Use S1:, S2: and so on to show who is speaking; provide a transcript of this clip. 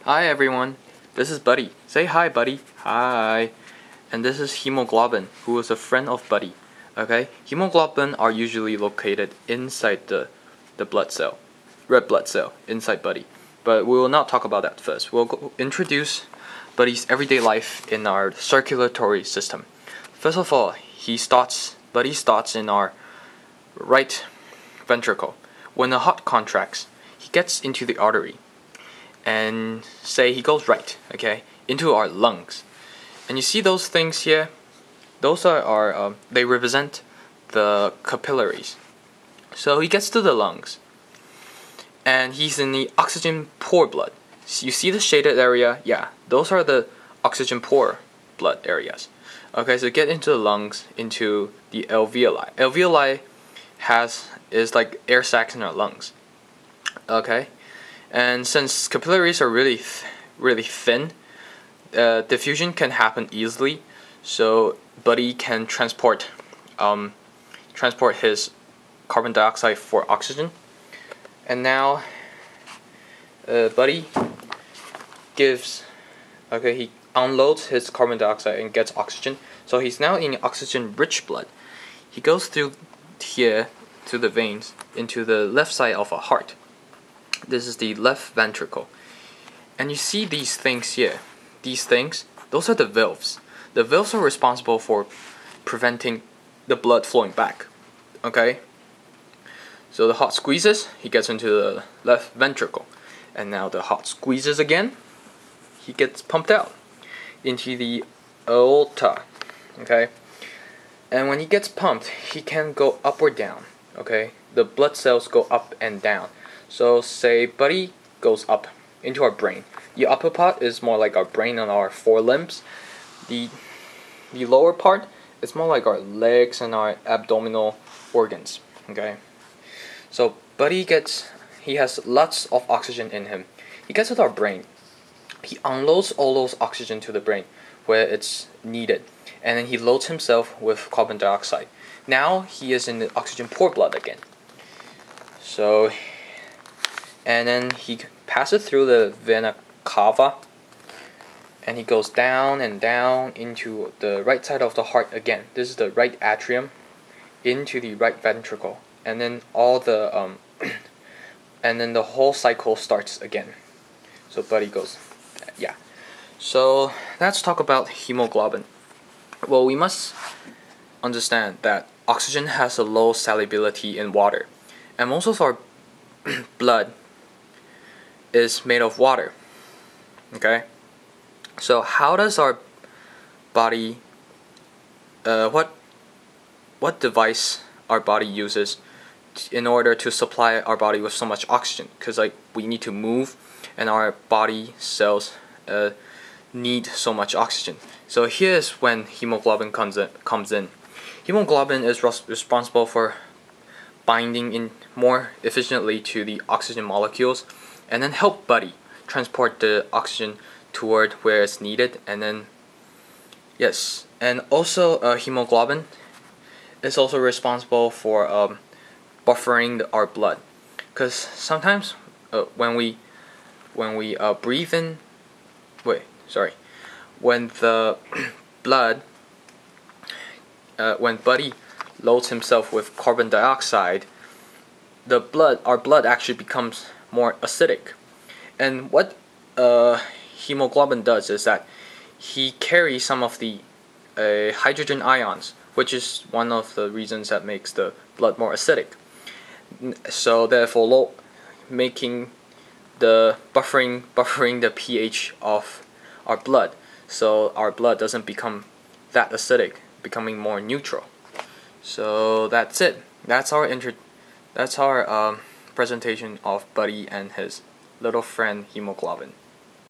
S1: Hi everyone, this is Buddy. Say hi, Buddy. Hi. And this is hemoglobin, who is a friend of Buddy. Okay, hemoglobin are usually located inside the blood cell, red blood cell, inside Buddy. But we will not talk about that first. We'll introduce Buddy's everyday life in our circulatory system. First of all, Buddy starts in our right ventricle. When the heart contracts, he gets into the artery. And say he goes right, okay, into our lungs. And you see those things here? Those are they represent the capillaries. So he gets to the lungs, and he's in the oxygen poor blood. So you see the shaded area? Yeah, those are the oxygen poor blood areas. Okay, so get into the lungs, into the alveoli. Alveoli is like air sacs in our lungs. Okay. And since capillaries are really thin, diffusion can happen easily. So Buddy can transport his carbon dioxide for oxygen. And now Buddy he unloads his carbon dioxide and gets oxygen. So he's now in oxygen-rich blood. He goes through here to the veins into the left side of our heart. This is the left ventricle. And you see these things here. These things, those are the valves. The valves are responsible for preventing the blood flowing back. Okay? So the heart squeezes, he gets into the left ventricle. And now the heart squeezes again, he gets pumped out into the aorta. Okay? And when he gets pumped, he can go up or down. Okay? The blood cells go up and down. So say Buddy goes up into our brain. The upper part is more like our brain and our forelimbs. The lower part is more like our legs and our abdominal organs. Okay. So Buddy he has lots of oxygen in him. He gets to our brain. He unloads all those oxygen to the brain where it's needed. And then he loads himself with carbon dioxide. Now he is in the oxygen poor blood again. So and then he passes through the vena cava, and he goes down and down into the right side of the heart again. This is the right atrium, into the right ventricle, and then and then the whole cycle starts again. So Buddy goes, yeah. So let's talk about hemoglobin. Well, we must understand that oxygen has a low solubility in water, and most of our blood is made of water. Okay, so how does our body what device our body uses in order to supply our body with so much oxygen? Because we need to move, and our body cells need so much oxygen. So here's when hemoglobin comes in. Hemoglobin is responsible for binding in more efficiently to the oxygen molecules, and then help Buddy transport the oxygen toward where it's needed. And then yes, and also hemoglobin is also responsible for buffering our blood, because sometimes when we breathe in, when the blood when Buddy loads himself with carbon dioxide, our blood actually becomes more acidic. And what hemoglobin does is that he carries some of the hydrogen ions, which is one of the reasons that makes the blood more acidic. So therefore making the buffering the pH of our blood, so our blood doesn't become that acidic, becoming more neutral. So that's it. That's our presentation of Buddy and his little friend hemoglobin.